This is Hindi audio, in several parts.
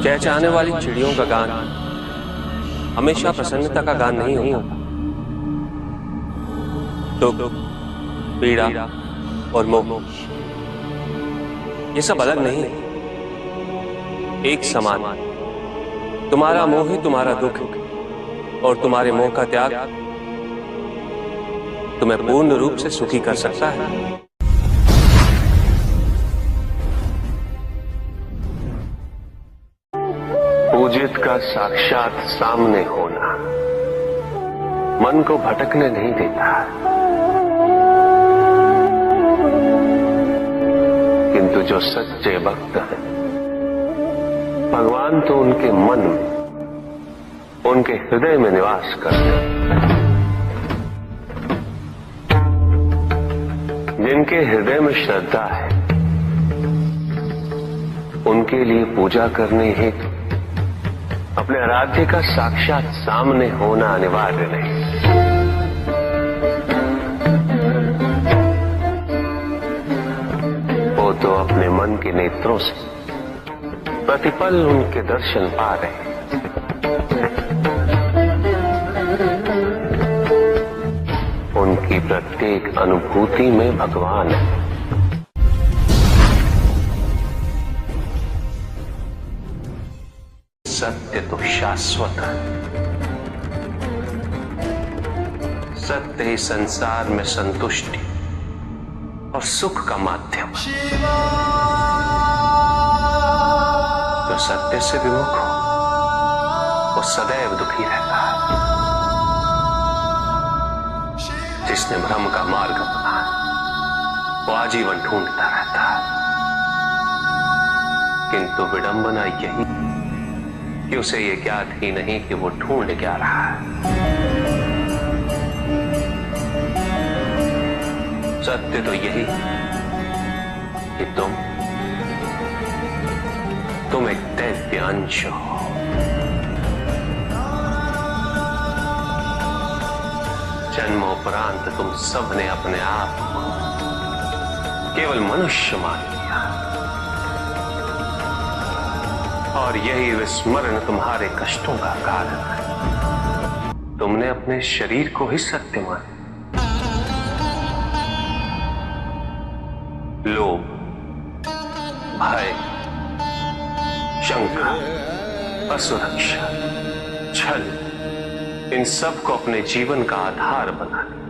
चहचहाने वाली चिड़ियों का गान हमेशा प्रसन्नता का गान नहीं होता। दुख, पीड़ा और मोह ये सब अलग नहीं, एक समान। तुम्हारा मोह ही तुम्हारा दुख और तुम्हारे मोह का त्याग तुम्हें पूर्ण रूप से सुखी कर सकता है। पूजित का साक्षात सामने होना मन को भटकने नहीं देता, किंतु जो सच्चे भक्त हैं भगवान तो उनके मन में, उनके हृदय में निवास करते हैं। जिनके हृदय में श्रद्धा है उनके लिए पूजा करने हेतु अपने आराध्य का साक्षात सामने होना अनिवार्य नहीं। वो तो अपने मन के नेत्रों से प्रतिपल उनके दर्शन पा रहे हैं। उनकी प्रत्येक अनुभूति में भगवान है। सत्य तो शाश्वत है। सत्य ही संसार में संतुष्टि और सुख का माध्यम है। जो सत्य से विमुख हो वो सदैव दुखी रहता है। जिसने भ्रम का मार्ग अपना वो आजीवन ढूंढता रहता है, किंतु विडंबना यही कि उसे ये ज्ञात ही नहीं कि वो ढूंढ क्या रहा है। सत्य तो यही कि तुम एक दैव्य अंश हो। जन्मोपरांत तुम सबने अपने आप को केवल मनुष्य मान लिया और यही विस्मरण तुम्हारे कष्टों का कारण है। तुमने अपने शरीर को ही सत्य माना। लोभ, भय, शंका, असुरक्षा, छल इन सब को अपने जीवन का आधार बना लिया।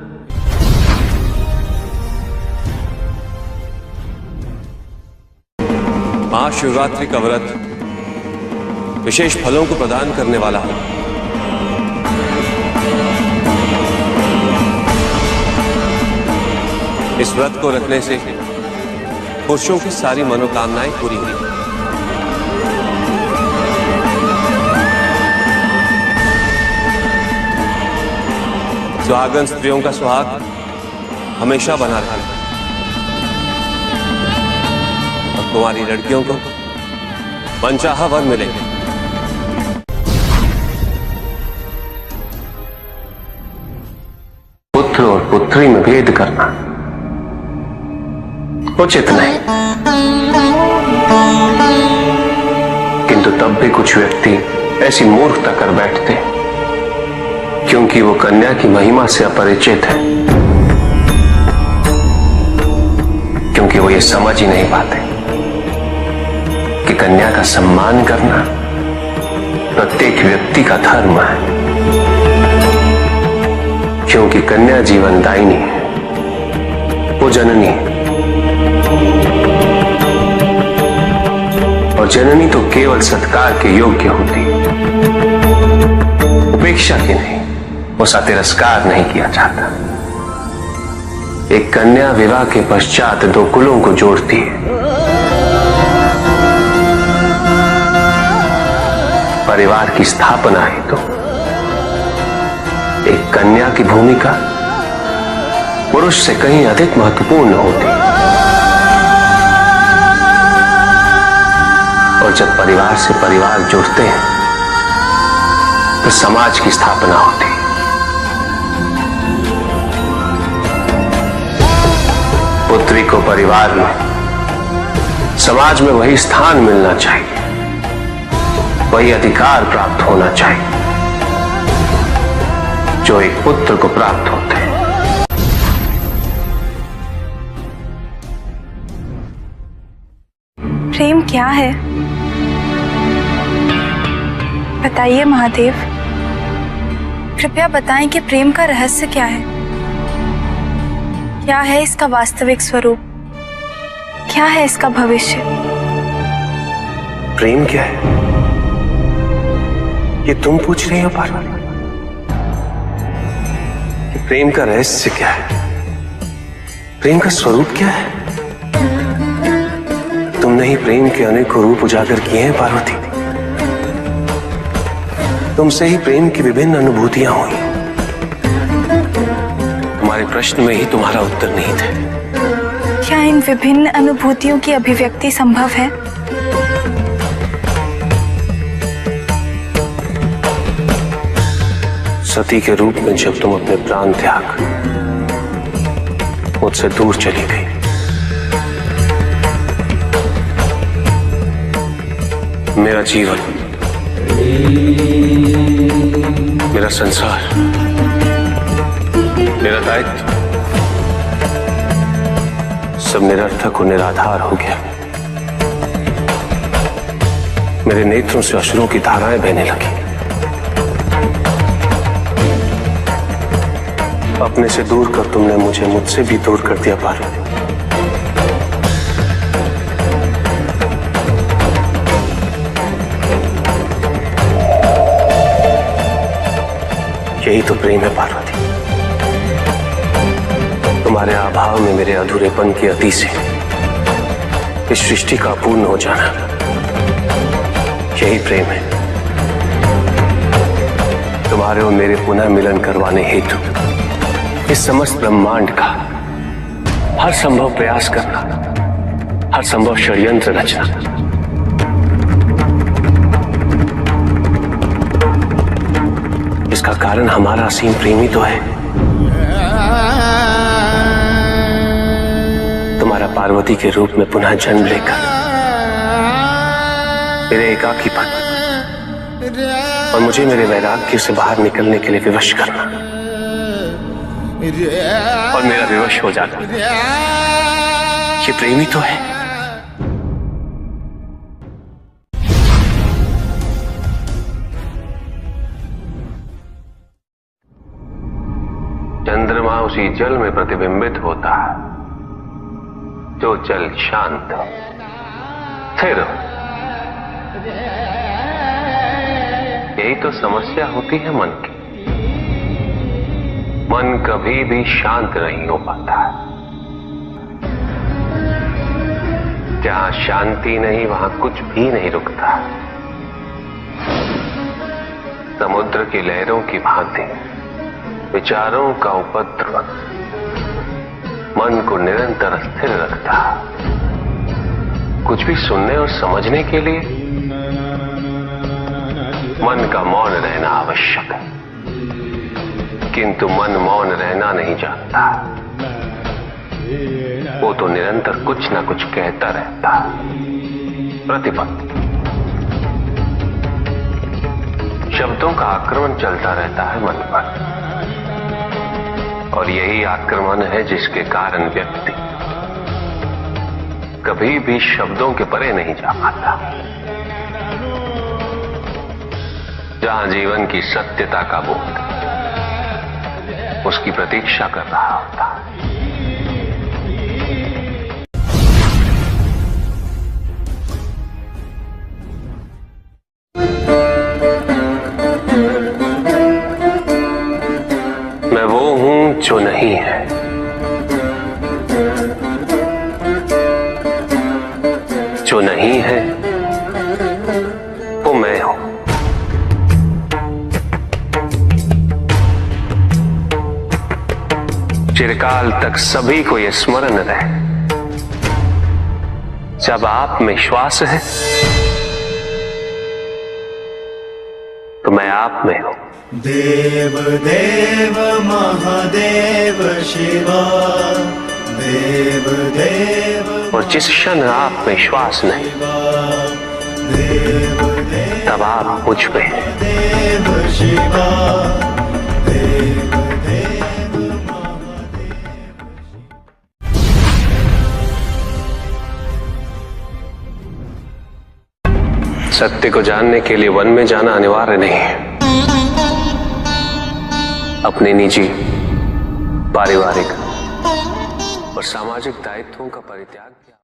महाशिवरात्रि का व्रत विशेष फलों को प्रदान करने वाला है। इस व्रत को रखने से पुरुषों की सारी मनोकामनाएं पूरी हुई। सुहागन स्त्रियों का सुहाग हमेशा बना रहता है और कुंवारी लड़कियों को मनचाहा वर मिलेगा। पुत्र और पुत्री में भेद करना उचित नहीं, किंतु तब भी कुछ व्यक्ति ऐसी मूर्खता कर बैठते क्योंकि वो कन्या की महिमा से अपरिचित है, क्योंकि वो ये समझ ही नहीं पाते कि कन्या का सम्मान करना प्रत्येक व्यक्ति का धर्म है, क्योंकि कन्या जीवनदायिनी है, वो जननी है और जननी तो केवल सत्कार के योग्य होती है, उपेक्षा की नहीं, उसका तिरस्कार नहीं किया जाता। एक कन्या विवाह के पश्चात दो कुलों को जोड़ती है। परिवार की स्थापना है तो एक कन्या की भूमिका पुरुष से कहीं अधिक महत्वपूर्ण होती है। और जब परिवार से परिवार जुड़ते हैं तो समाज की स्थापना होती है। पुत्री को परिवार में, समाज में वही स्थान मिलना चाहिए वही अधिकार प्राप्त होना चाहिए जो एक पुत्र को प्राप्त होते हैं। प्रेम क्या है? बताइए महादेव, कृपया बताएं कि प्रेम का रहस्य क्या है? क्या है इसका वास्तविक स्वरूप? क्या है इसका भविष्य? प्रेम क्या है ये तुम पूछ रही हो पार्वती? प्रेम का रहस्य क्या है? प्रेम का स्वरूप क्या है? तुमने ही प्रेम के अनेकों रूप उजागर किए हैं पार्वती। तुमसे ही प्रेम की विभिन्न अनुभूतियां हुई। तुम्हारे प्रश्न में ही तुम्हारा उत्तर नहीं थे। क्या इन विभिन्न अनुभूतियों की अभिव्यक्ति संभव है? सती के रूप में जब तुम अपने प्राण त्याग मुझसे दूर चली गई, मेरा जीवन, मेरा संसार, मेरा दायित्व सब निरर्थक और निराधार हो गया। मेरे नेत्रों से अश्रुओं की धाराएं बहने लगी। अपने से दूर कर तुमने मुझे मुझसे भी दूर कर दिया पार्वती। यही तो प्रेम है पार्वती। तुम्हारे अभाव में मेरे अधूरेपन की अति से इस सृष्टि का पूर्ण हो जाना, यही प्रेम है। तुम्हारे और मेरे पुनः मिलन करवाने हेतु इस समस्त ब्रह्मांड का हर संभव प्रयास करना, हर संभव षड्यंत्र रचना। इसका कारण हमारा असीम प्रेम ही तो है। तुम्हारा पार्वती के रूप में पुनः जन्म लेकर मेरे एकाकीपन और मुझे मेरे वैराग्य से बाहर निकलने के लिए विवश करना और मेरा विवश हो जाना, ये प्रेम ही तो है। चंद्रमा उसी जल में प्रतिबिंबित होता है जो जल शांत स्थिर। यही तो समस्या होती है मन की। मन कभी भी शांत नहीं हो पाता। जहां शांति नहीं वहां कुछ भी नहीं रुकता। समुद्र की लहरों की भांति विचारों का उपद्रव मन को निरंतर स्थिर रखता। कुछ भी सुनने और समझने के लिए मन का मौन रहना आवश्यक है, किंतु मन मौन रहना नहीं जानता। वो तो निरंतर कुछ ना कुछ कहता रहता। प्रतिपद शब्दों का आक्रमण चलता रहता है मन पर, और यही आक्रमण है जिसके कारण व्यक्ति कभी भी शब्दों के परे नहीं जा पाता। जहां जीवन की सत्यता का बोध उसकी प्रतीक्षा कर रहा होता। मैं वो हूं जो नहीं है, जो नहीं है वो मैं हूं। चिरकाल तक सभी को यह स्मरण रहे, जब आप में श्वास है तो मैं आप में हूं। देव देव महादेव शिवा, देव देव। और जिस क्षण आप में श्वास नहीं, सब आप मुझ पे हैं। देव शिवा देव देव महादेव। सत्य को जानने के लिए वन में जाना अनिवार्य नहीं है। अपने निजी, पारिवारिक और सामाजिक दायित्वों का परित्याग